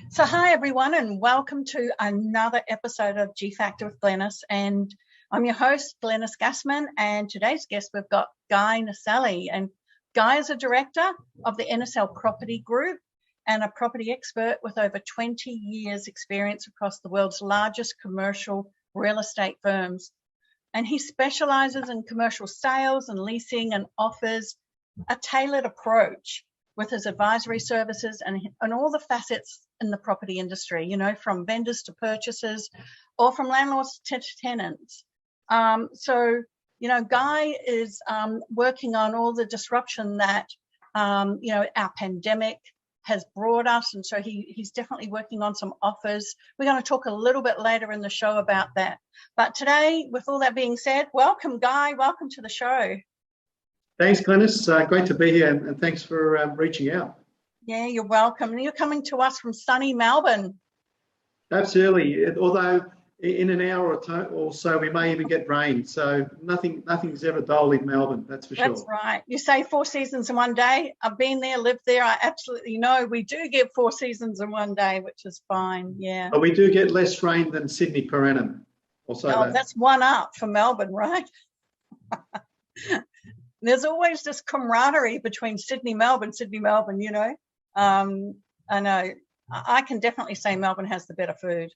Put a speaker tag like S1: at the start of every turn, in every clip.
S1: So hi everyone, and welcome to another episode of G Factor with Glenys. And I'm your host, Glenys Gassman, and today's guest we've got Guy Naselli. And Guy is a director of the NSL Property Group and a property expert with over 20 years experience across the world's largest commercial real estate firms. And he specializes in commercial sales and leasing and offers a tailored approach with his advisory services and all the facets in the property industry, you know, from vendors to purchasers or from landlords to tenants. So, you know, Guy is working on all the disruption that, you know, our pandemic has brought us. And so he's definitely working on some offers. We're going to talk a little bit later in the show about that. But today, with all that being said, welcome, Guy. Welcome to the show.
S2: Thanks, Glenys. Great to be here, and thanks for reaching out.
S1: Yeah, you're welcome. And you're coming to us from sunny Melbourne.
S2: Absolutely. Although in an hour or so, we may even get rain. So nothing's ever dull in Melbourne, that's for sure.
S1: That's right. You say 4 seasons in one day. I've been there, lived there. I absolutely know we do get 4 seasons in one day, which is fine. Yeah.
S2: But we do get less rain than Sydney per annum.
S1: That's one up for Melbourne, right? There's always this camaraderie between Sydney, Melbourne, you know. I know. I can definitely say Melbourne has the better food.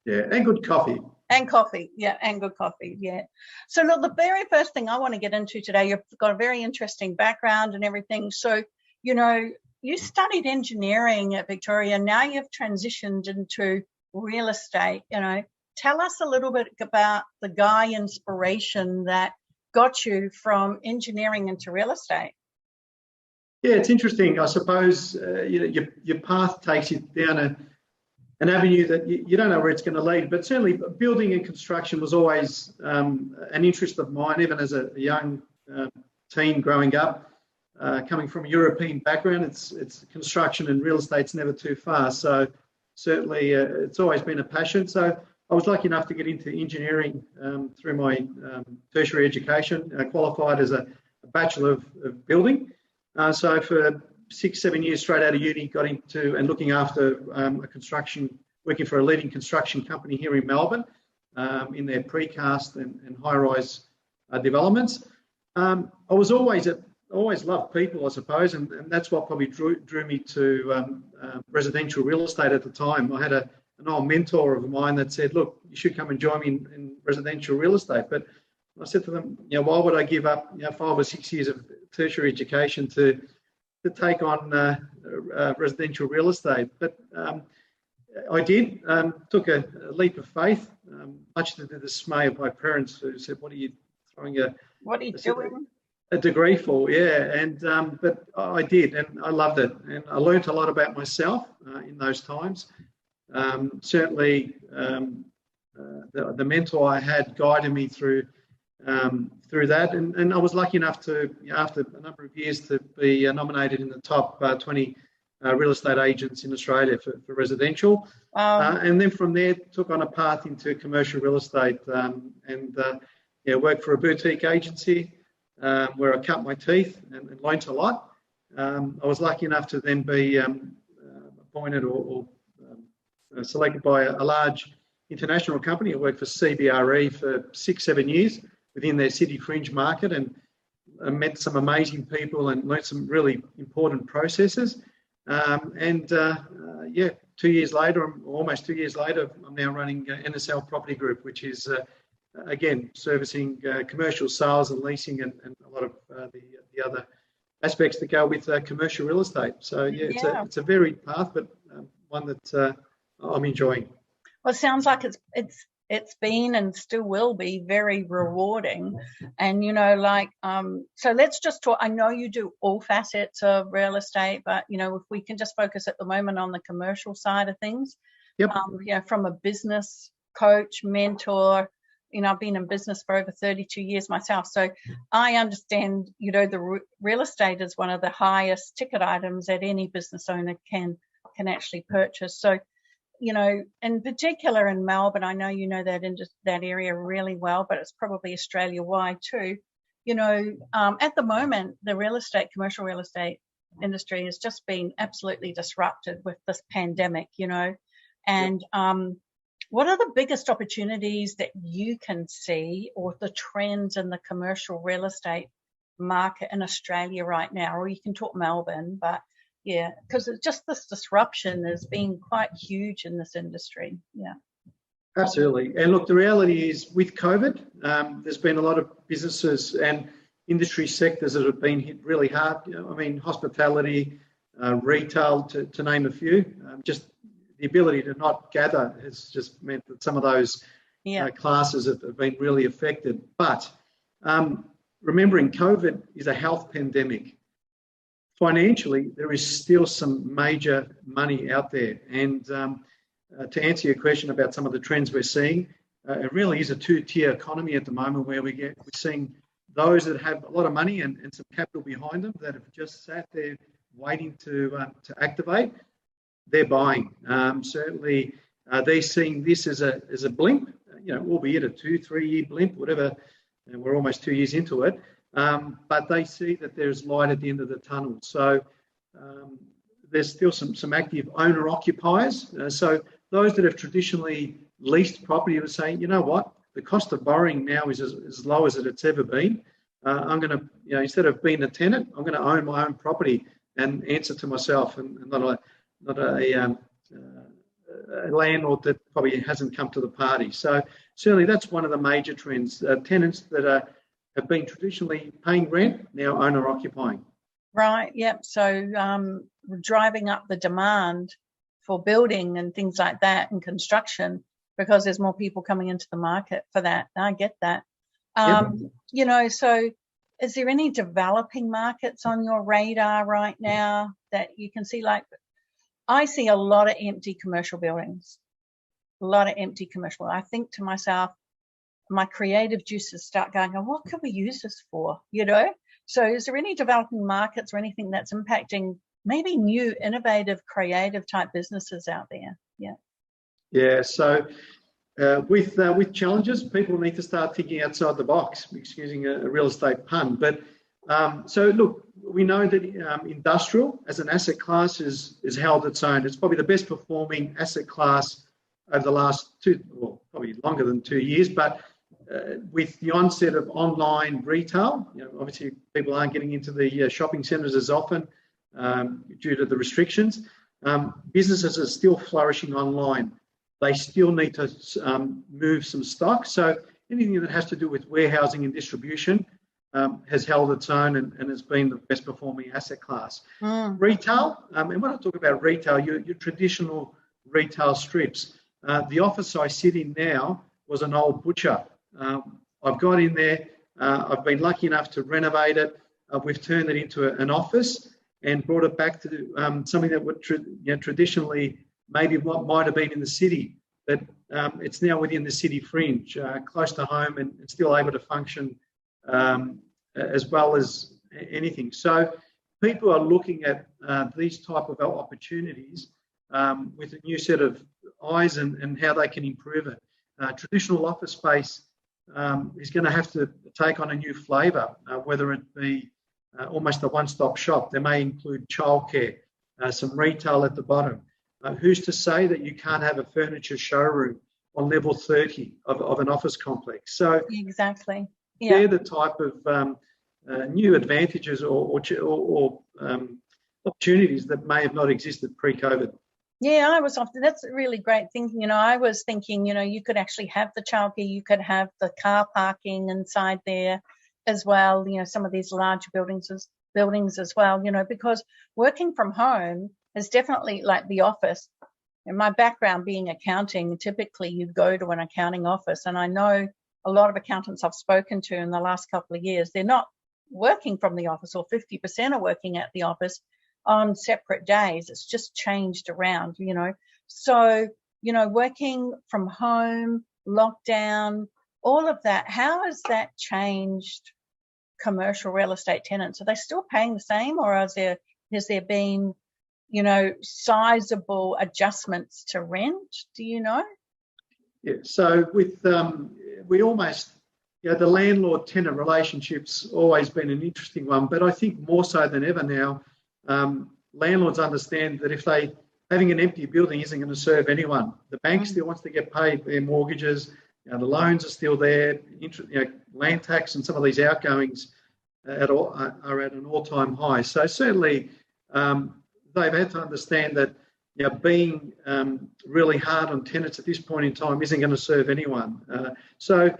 S2: Yeah, and good coffee.
S1: And coffee, yeah, and good coffee, yeah. So look, the very first thing I want to get into today, you've got a very interesting background and everything. So, you know, you studied engineering at Victoria. Now you've transitioned into real estate, you know. Tell us a little bit about the Guy inspiration that got you from engineering into real estate.
S2: Yeah, it's interesting. I suppose your path takes you down an avenue that you don't know where it's going to lead, but certainly building and construction was always an interest of mine, even as a young teen growing up. Coming from a European background, it's construction and real estate's never too far. So certainly it's always been a passion. So I was lucky enough to get into engineering through my tertiary education. I qualified as a Bachelor of Building. So for 6-7 years straight out of uni, got into and looking after working for a leading construction company here in Melbourne in their precast and high-rise developments. I was always loved people, I suppose, and that's what probably drew me to residential real estate at the time. I had an old mentor of mine that said, look, you should come and join me in residential real estate. But I said to them, you know, why would I give up 5 or 6 years of tertiary education to take on residential real estate? But I did, took a leap of faith, much to the dismay of my parents, who said, what are you doing a degree for? Yeah, and but I did, and I loved it, and I learned a lot about myself in those times. Certainly, the mentor I had guided me through that, and I was lucky enough to, after a number of years, to be nominated in the top 20 real estate agents in Australia for residential. And then from there, took on a path into commercial real estate and worked for a boutique agency where I cut my teeth and learnt a lot. I was lucky enough to then be appointed or selected by a large international company. I worked for CBRE for 6-7 years within their city fringe market, and I met some amazing people and learned some really important processes. 2 years later, almost 2 years later, I'm now running NSL Property Group, which is, again, servicing commercial sales and leasing and a lot of the other aspects that go with commercial real estate. So, it's a varied path, but one that I'm enjoying.
S1: Well, it sounds like it's been and still will be very rewarding. And, you know, like, so let's just talk. I know you do all facets of real estate, but, you know, if we can just focus at the moment on the commercial side of things.
S2: Yep.
S1: From a business coach, mentor, you know, I've been in business for over 32 years myself. So I understand, you know, the real estate is one of the highest ticket items that any business owner can actually purchase. So, you know, in particular in Melbourne, I know you know that area really well, but it's probably Australia-wide too. You know, at the moment, the commercial real estate industry has just been absolutely disrupted with this pandemic, and what are the biggest opportunities that you can see, or the trends in the commercial real estate market in Australia right now? Or you can talk Melbourne, but yeah, because it's just this disruption has been quite huge in this industry. Yeah.
S2: Absolutely. And look, the reality is with COVID, there's been a lot of businesses and industry sectors that have been hit really hard. I mean, hospitality, retail, to name a few. Just the ability to not gather has just meant that some of those classes have been really affected. But remembering COVID is a health pandemic. Financially, there is still some major money out there. And to answer your question about some of the trends we're seeing, it really is a two-tier economy at the moment, where we're seeing those that have a lot of money and some capital behind them that have just sat there waiting to activate. They're buying. Certainly, they're seeing this as a blimp, albeit a 2-3 year blimp, whatever. And we're almost 2 years into it. But they see that there's light at the end of the tunnel. So there's still some active owner occupiers. So those that have traditionally leased property are saying, you know what, the cost of borrowing now is as low as it's ever been. I'm going to, instead of being a tenant, I'm going to own my own property and answer to myself, and not a landlord that probably hasn't come to the party. So certainly that's one of the major trends. Tenants that have been traditionally paying rent, now owner occupying.
S1: Right, yep. So driving up the demand for building and things like that and construction, because there's more people coming into the market for that. I get that. So is there any developing markets on your radar right now that you can see? Like, I see a lot of empty commercial buildings, I think to myself, my creative juices start going, oh, what could we use this for? So is there any developing markets or anything that's impacting maybe new, innovative, creative type businesses out there?
S2: Yeah. So with challenges, people need to start thinking outside the box, excusing a real estate pun. But so look, we know that industrial as an asset class is held its own. It's probably the best performing asset class over the last probably longer than 2 years. But with the onset of online retail, obviously people aren't getting into the shopping centres as often due to the restrictions. Businesses are still flourishing online. They still need to move some stock. So anything that has to do with warehousing and distribution has held its own and has been the best performing asset class. Retail, and when I talk about retail, your traditional retail strips. The office I sit in now was an old butcher. I've got in there. I've been lucky enough to renovate it. We've turned it into an office and brought it back to something that would traditionally maybe what might have been in the city, but it's now within the city fringe, close to home, and still able to function as well as anything. So people are looking at these type of opportunities with a new set of eyes and how they can improve it. Traditional office space is going to have to take on a new flavour, whether it be almost a one-stop shop. They may include childcare, some retail at the bottom. Who's to say that you can't have a furniture showroom on level 30 of an office complex? So
S1: exactly,
S2: they're the type of new advantages or opportunities that may have not existed pre-COVID.
S1: Yeah, that's a really great thinking. I was thinking, you could actually have the childcare, you could have the car parking inside there as well, some of these large buildings as well, because working from home is definitely like the office. In my background being accounting, typically you go to an accounting office, and I know a lot of accountants I've spoken to in the last couple of years, they're not working from the office, or 50% are working at the office on separate days. It's just changed around, So, working from home, lockdown, all of that, how has that changed commercial real estate tenants? Are they still paying the same, or has there been, sizable adjustments to rent? Do you know?
S2: Yeah, so with we almost, the landlord-tenant relationship's always been an interesting one, but I think more so than ever now, landlords understand that if they having an empty building isn't going to serve anyone. The bank still wants to get paid their mortgages. The loans are still there. Land tax and some of these outgoings are at an all-time high. So certainly they've had to understand that being really hard on tenants at this point in time isn't going to serve anyone. So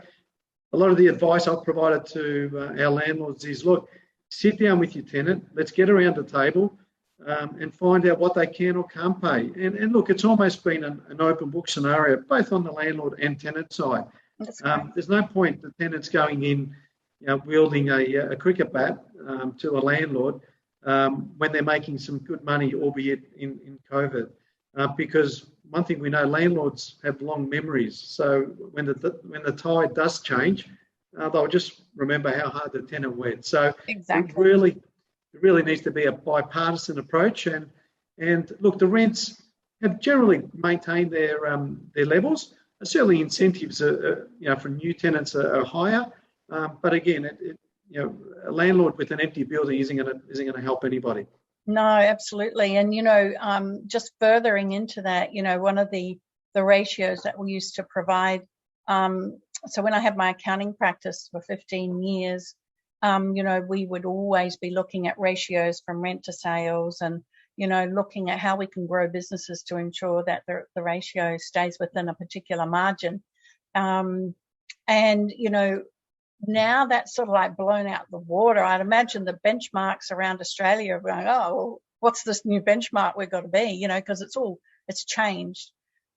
S2: a lot of the advice I've provided to our landlords is, look, sit down with your tenant, let's get around the table and find out what they can or can't pay. And look, it's almost been an open book scenario, both on the landlord and tenant side. There's no point the tenants going in wielding a cricket bat to a landlord when they're making some good money, albeit in COVID. Because one thing we know, landlords have long memories. So when the tide does change, they'll just remember how hard the tenant went. So exactly. It really needs to be a bipartisan approach. And look, the rents have generally maintained their levels. Certainly, incentives for new tenants are higher. But again, a landlord with an empty building isn't going to help anybody.
S1: No, absolutely. And just furthering into that, one of the ratios that we used to provide. So when I had my accounting practice for 15 years, we would always be looking at ratios from rent to sales and, looking at how we can grow businesses to ensure that the ratio stays within a particular margin. Now that's sort of like blown out the water. I'd imagine the benchmarks around Australia are going, oh, well, what's this new benchmark we've got to be, because it's changed.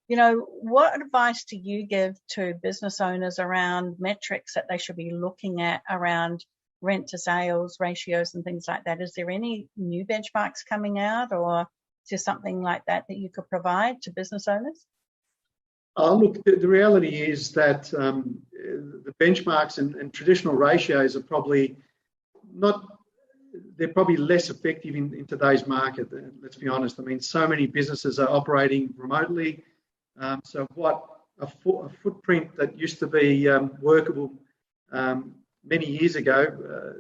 S1: What advice do you give to business owners around metrics that they should be looking at around rent to sales ratios and things like that? Is there any new benchmarks coming out, or is there something like that you could provide to business owners?
S2: Look, the reality is that the benchmarks and traditional ratios are probably they're probably less effective in today's market. Let's be honest. I mean, so many businesses are operating remotely. So what a footprint that used to be workable many years ago,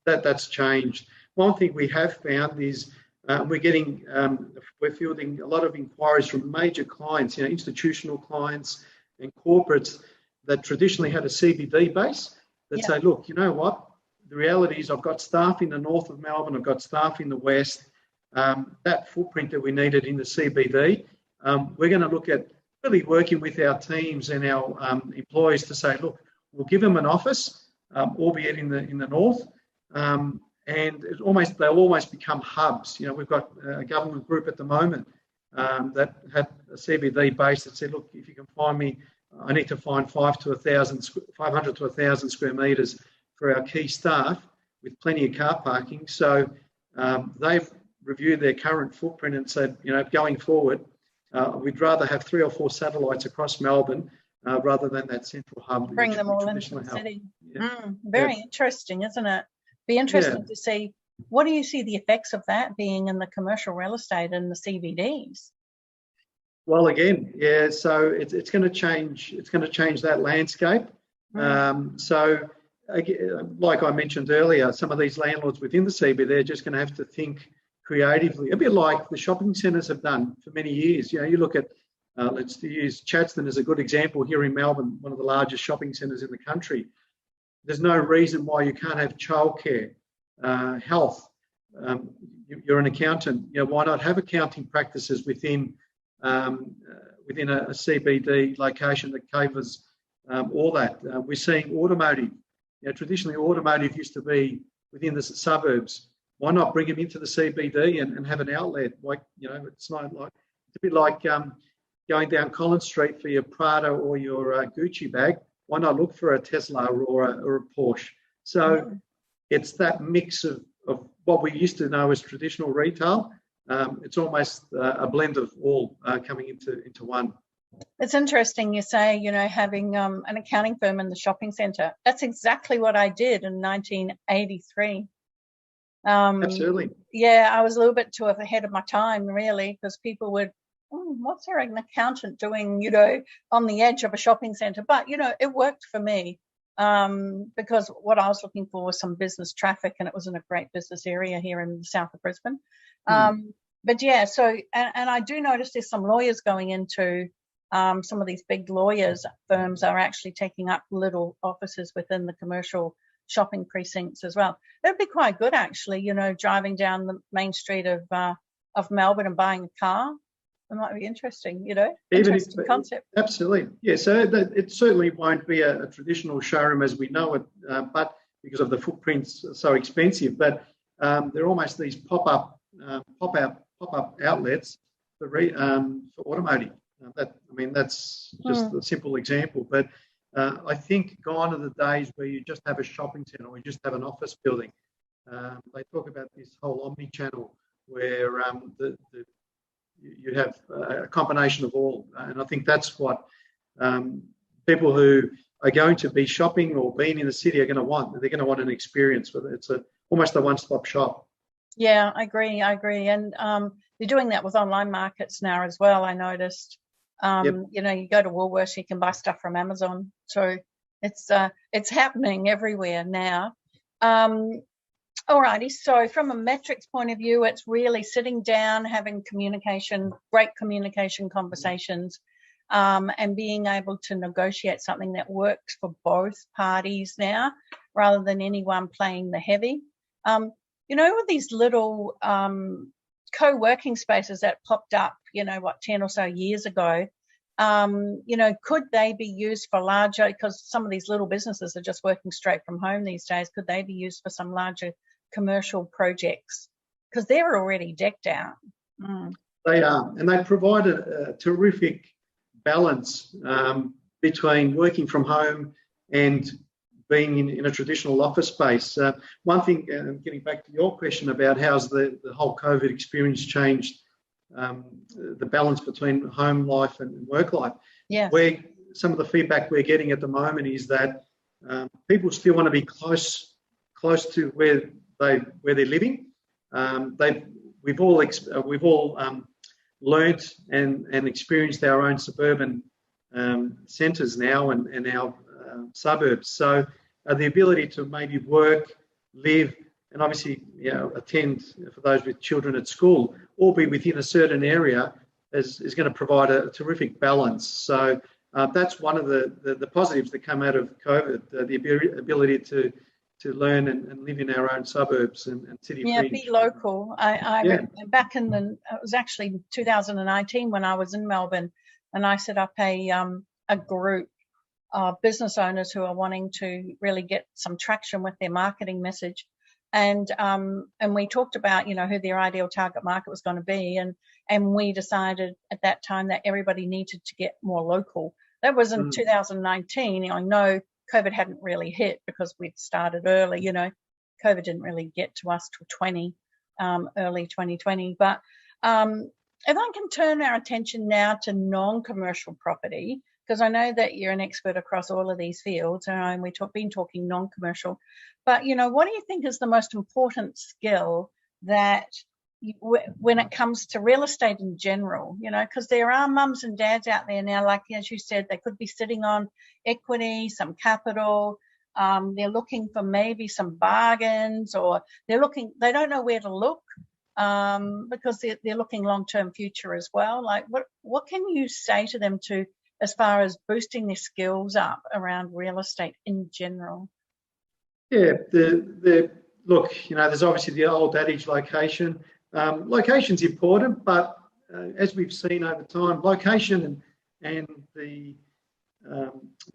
S2: that's changed. One thing we have found is we're fielding a lot of inquiries from major clients, institutional clients and corporates that traditionally had a CBD base that say, look, you know what? The reality is I've got staff in the north of Melbourne, I've got staff in the west. That footprint that we needed in the CBD, we're going to look at really working with our teams and our employees to say, look, we'll give them an office, albeit in the north, and they'll almost become hubs. You know, we've got a government group at the moment that had a CBD base that said, look, if you can find me, I need to find 500 to 1,000 square metres for our key staff with plenty of car parking. So they've reviewed their current footprint and said, you know, going forward, we'd rather have 3 or 4 satellites across Melbourne rather than that central hub.
S1: Bring them all into the city. Yeah. Very interesting, isn't it? Be interesting to see, what do you see the effects of that being in the commercial real estate and the CBDs?
S2: Well, again, so it's going to change. It's going to change that landscape. So, again, like I mentioned earlier, some of these landlords within the CBD, they're just going to have to think creatively, a bit like the shopping centres have done for many years. You know, you look at, let's use Chadstone as a good example here in Melbourne, one of the largest shopping centres in the country. There's no reason why you can't have childcare, health. You're an accountant. You know, why not have accounting practices within a CBD location that covers all that? We're seeing automotive. You know, traditionally automotive used to be within the suburbs. Why not bring them into the CBD and have an outlet? Like, you know, it's a bit like going down Collins Street for your Prada or your Gucci bag. Why not look for a Tesla or a Porsche? So it's that mix of what we used to know as traditional retail. It's almost a blend of all coming into one.
S1: It's interesting you say, you know, having an accounting firm in the shopping centre. That's exactly what I did in 1983.
S2: Absolutely.
S1: Yeah, I was a little bit too ahead of my time, really, because people would, what's there an accountant doing, you know, on the edge of a shopping centre? But, you know, it worked for me. because what I was looking for was some business traffic, and it was in a great business area here in the south of Brisbane. But yeah, so and I do notice there's some lawyers going into some of these big lawyers firms are actually taking up little offices within the commercial shopping precincts as well. It would be quite good, actually, you know, driving down the main street of Melbourne and buying a car. It might be interesting, you know, interesting concept.
S2: Absolutely. Yeah, so it certainly won't be a traditional showroom as we know it, but because of the footprints so expensive, but they're almost these pop-up outlets for automotive. That's just a simple example, but I think gone are the days where you just have a shopping centre or you just have an office building. They talk about this whole omni-channel where you have a combination of all, and I think that's what people who are going to be shopping or being in the city are going to want. They're going to want an experience where it's almost a one-stop shop.
S1: Yeah, I agree, and they're doing that with online markets now as well. I noticed. You know, you go to Woolworths, you can buy stuff from Amazon, so it's happening everywhere now. Alrighty, so from a metrics point of view, it's really sitting down, having great communication conversations, and being able to negotiate something that works for both parties now, rather than anyone playing the heavy. You know, with these little co-working spaces that popped up, 10 or so years ago, could they be used for larger, because some of these little businesses are just working straight from home these days, could they be used for some larger commercial projects? Because they're already decked out.
S2: They are, and they provide a terrific balance between working from home and being in a traditional office space. One thing, getting back to your question about how's the whole COVID experience changed the balance between home life and work life.
S1: Yeah.
S2: Where some of the feedback we're getting at the moment is that people still want to be close to where they're living. We've all learnt and experienced our own suburban centres now and our suburbs. So the ability to maybe work, live, and obviously, attend for those with children at school, or be within a certain area is going to provide a terrific balance. So that's one of the positives that come out of COVID, the ability to learn and live in our own suburbs and city fringe.
S1: Yeah, be local. Back it was actually 2019 when I was in Melbourne, and I set up a group of business owners who are wanting to really get some traction with their marketing message. And we talked about, who their ideal target market was going to be. And we decided at that time that everybody needed to get more local. That was in 2019. I know COVID hadn't really hit because we'd started early. COVID didn't really get to us till early 2020. But if I can turn our attention now to non-commercial property, because I know that you're an expert across all of these fields, and we've been talking non-commercial. But, what do you think is the most important skill that when it comes to real estate in general, because there are mums and dads out there now, like as you said, they could be sitting on equity, some capital. They're looking for maybe some bargains, or they don't know where to look because they're looking long-term future as well. Like what can you say to them as far as boosting their skills up around real estate in general?
S2: Yeah, look, there's obviously the old adage location. Location's important, but as we've seen over time, location and the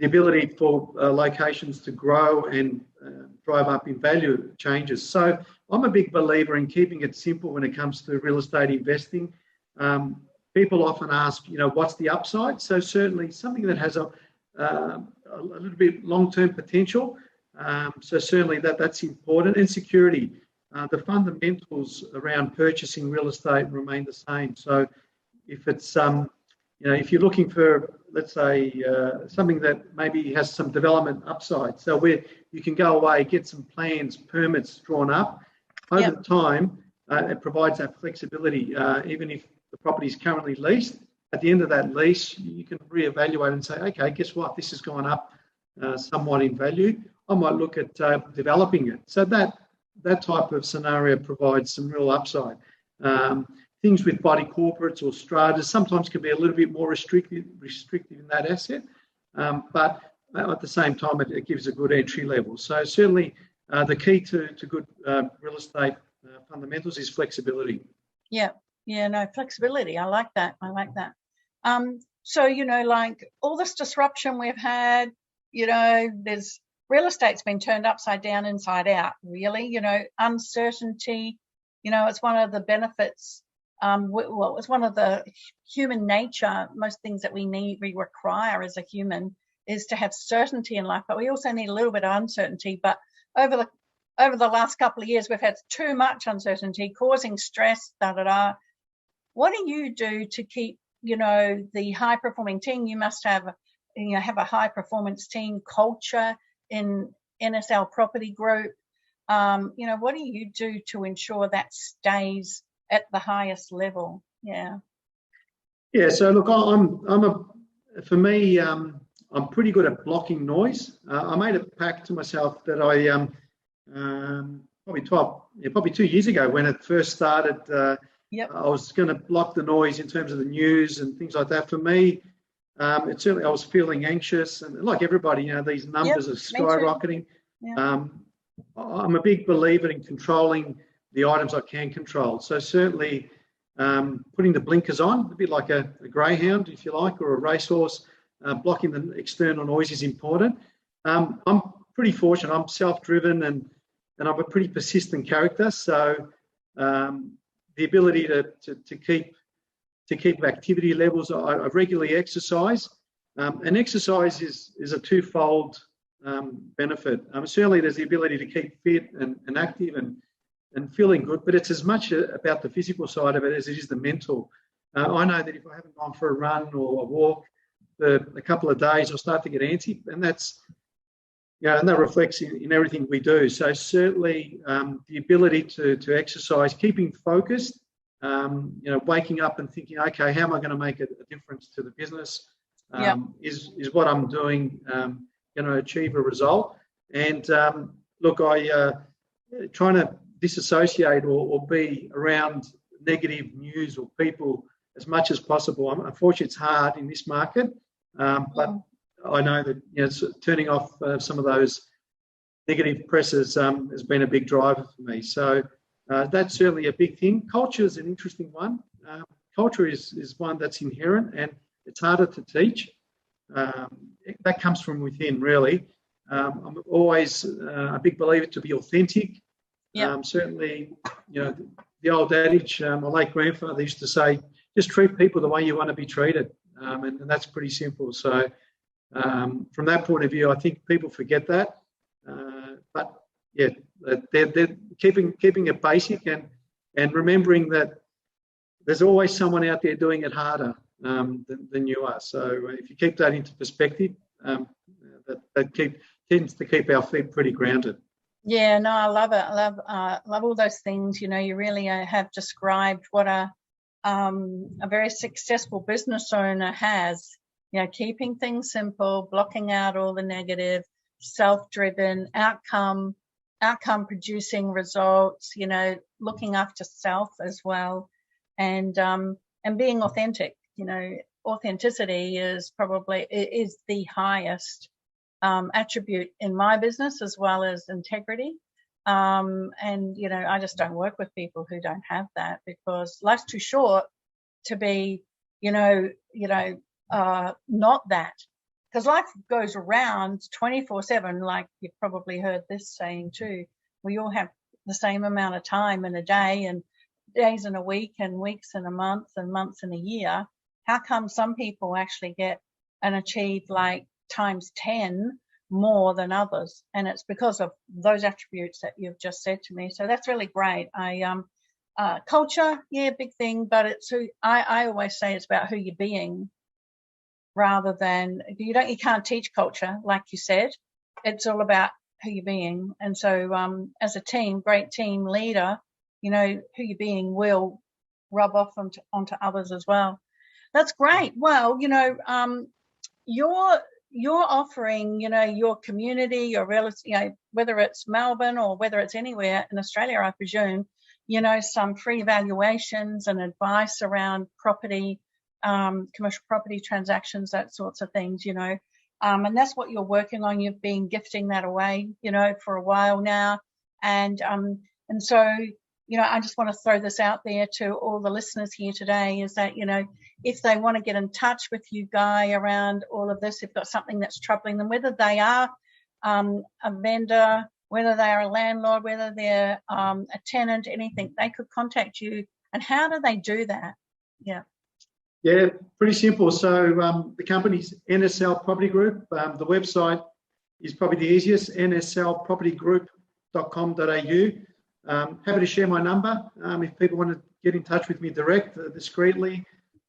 S2: ability for locations to grow and drive up in value changes. So I'm a big believer in keeping it simple when it comes to real estate investing. People often ask, what's the upside? So certainly something that has a little bit long-term potential. So certainly that's important. And security. The fundamentals around purchasing real estate remain the same. So if it's, if you're looking for, let's say, something that maybe has some development upside, so where you can go away, get some plans, permits drawn up, over time, it provides that flexibility. Even if the property is currently leased, at the end of that lease, you can reevaluate and say, okay, guess what? This has gone up somewhat in value, I might look at developing it. So that type of scenario provides some real upside. Things with body corporates or stratas sometimes can be a little bit more restrictive in that asset, but at the same time, it gives a good entry level. So certainly the key to good real estate fundamentals is flexibility.
S1: Yeah, no, flexibility. I like that. So, like all this disruption we've had, there's real estate's been turned upside down, inside out, really. Uncertainty, it's one of the benefits. It's one of the human nature. Most things that we require as a human is to have certainty in life, but we also need a little bit of uncertainty. But over the last couple of years, we've had too much uncertainty, causing stress. What do you do to keep, the high performing team? You must have a high performance team culture in NSL Property Group. What do you do to ensure that stays at the highest level? Yeah. So look,
S2: I'm pretty good at blocking noise. I made a pact to myself that I probably 2 years ago when it first started. I was going to block the noise in terms of the news and things like that. For me, I was feeling anxious, and like everybody, these numbers are skyrocketing. I'm a big believer in controlling the items I can control. So certainly putting the blinkers on, a bit like a greyhound, if you like, or a racehorse, blocking the external noise is important. I'm pretty fortunate. I'm self-driven and I'm a pretty persistent character. So the ability to keep activity levels, I regularly exercise. And exercise is a twofold benefit. Certainly there's the ability to keep fit and active and feeling good, but it's as much about the physical side of it as it is the mental. I know that if I haven't gone for a run or a walk for a couple of days, I'll start to get antsy, and that's, and that reflects in everything we do. So certainly the ability to exercise, keeping focused, waking up and thinking, okay, how am I going to make a difference to the business is what I'm doing, going to achieve a result. And look, I trying to disassociate or be around negative news or people as much as possible. Unfortunately, it's hard in this market, but I know that turning off some of those negative presses has been a big driver for me. So that's certainly a big thing. Culture is an interesting one. Culture is one that's inherent and it's harder to teach. That comes from within, really. I'm always a big believer to be authentic. Certainly, the old adage, my late grandfather used to say, just treat people the way you want to be treated. And that's pretty simple. So from that point of view, I think people forget that. But yeah, they're keeping it basic and remembering that there's always someone out there doing it harder than you are. So if you keep that into perspective, that tends to keep our feet pretty grounded.
S1: Yeah, no, I love it. I love all those things. You really have described what a very successful business owner has. Keeping things simple, blocking out all the negative, self-driven, outcome producing results. Looking after self as well, and being authentic. Authenticity is the highest attribute in my business, as well as integrity. And I just don't work with people who don't have that, because life's too short to be not that, because life goes around 24/7. Like you've probably heard this saying too, we all have the same amount of time in a day, and days in a week, and weeks in a month, and months in a year. How come some people actually get and achieve like times 10 more than others? And it's because of those attributes that you've just said to me. So that's really great. Culture, big thing, but it's I always say it's about who you're being, rather than you can't teach culture, like you said. It's all about who you're being. And so as a team, great team leader, who you're being will rub off onto others as well. That's great. Well, you're offering, your community, your real estate, whether it's Melbourne or whether it's anywhere in Australia, I presume, some free valuations and advice around property, commercial property transactions, that sorts of things, and that's what you're working on. You've been gifting that away, for a while now. And so, I just want to throw this out there to all the listeners here today is that, if they want to get in touch with you, Guy, around all of this, if got something that's troubling them, whether they are a vendor, whether they are a landlord, whether they're a tenant, anything, they could contact you. And how do they do that? Yeah.
S2: Yeah, pretty simple. So the company's NSL Property Group. The website is probably the easiest, nslpropertygroup.com.au. Happy to share my number if people want to get in touch with me direct, discreetly,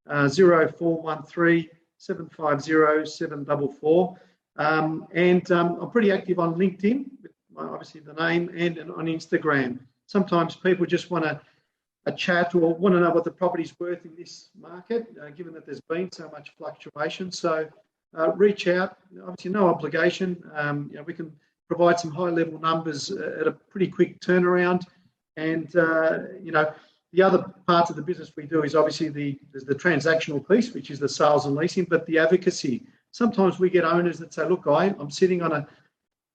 S2: 0413 750 744. And I'm pretty active on LinkedIn, with obviously the name, and on Instagram. Sometimes people just want a chat or want to know what the property's worth in this market, given that there's been so much fluctuation. So reach out. Obviously, no obligation. We can provide some high-level numbers at a pretty quick turnaround. And the other parts of the business we do is obviously there's the transactional piece, which is the sales and leasing, but the advocacy. Sometimes we get owners that say, look, I'm sitting on a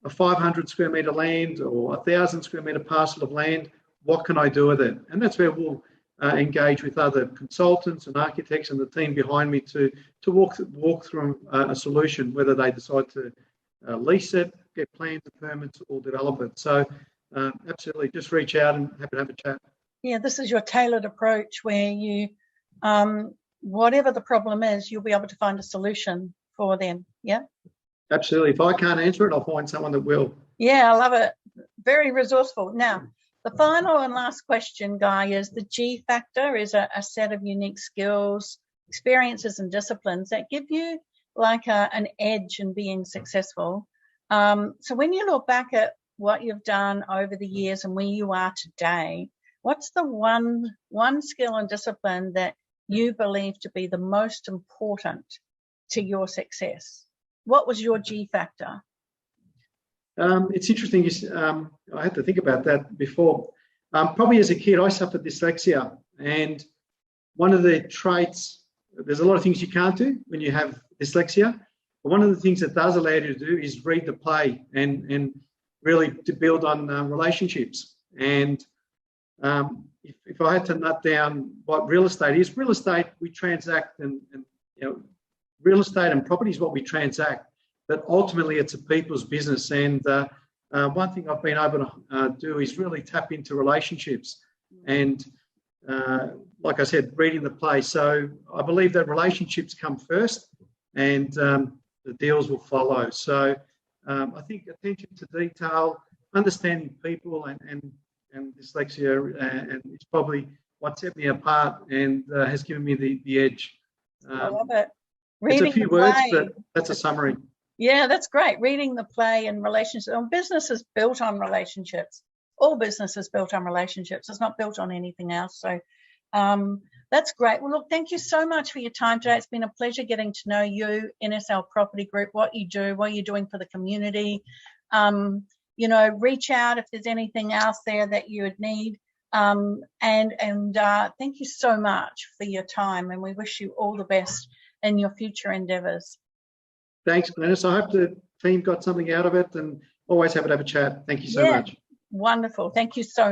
S2: 500 square metre land or 1,000 square metre parcel of land. What can I do with it? And that's where we'll engage with other consultants and architects and the team behind me to walk through a solution, whether they decide to lease it, get plans and permits, or develop it. So absolutely, just reach out and happy to have a chat.
S1: Yeah, this is your tailored approach where you, whatever the problem is, you'll be able to find a solution for them. Yeah.
S2: Absolutely. If I can't answer it, I'll find someone that will.
S1: Yeah, I love it. Very resourceful. Now, the final and last question, Guy, is the G factor is a set of unique skills, experiences and disciplines that give you like an edge in being successful. So when you look back at what you've done over the years and where you are today, what's the one skill and discipline that you believe to be the most important to your success? What was your G factor?
S2: It's interesting. I had to think about that before. Probably as a kid, I suffered dyslexia. And one of the traits, there's a lot of things you can't do when you have dyslexia. But one of the things that does allow you to do is read the play and really to build on relationships. And if I had to nut down what real estate is, we transact and real estate and property is what we transact. But ultimately, it's a people's business. And one thing I've been able to do is really tap into relationships. And like I said, reading the play. So I believe that relationships come first and the deals will follow. So I think attention to detail, understanding people and dyslexia, and it's probably what set me apart and has given me the edge.
S1: I love it.
S2: It's a few words, but that's a summary.
S1: Yeah, that's great. Reading the play and relationships. Business is built on relationships. All business is built on relationships. It's not built on anything else. So that's great. Well, look, thank you so much for your time today. It's been a pleasure getting to know you, NSL Property Group, what you do, what you're doing for the community. Reach out if there's anything else there that you would need. And thank you so much for your time. And we wish you all the best in your future endeavours.
S2: Thanks, Glenys. I hope the team got something out of it and always happy to have a chat. Thank you so much.
S1: Wonderful. Thank you so much.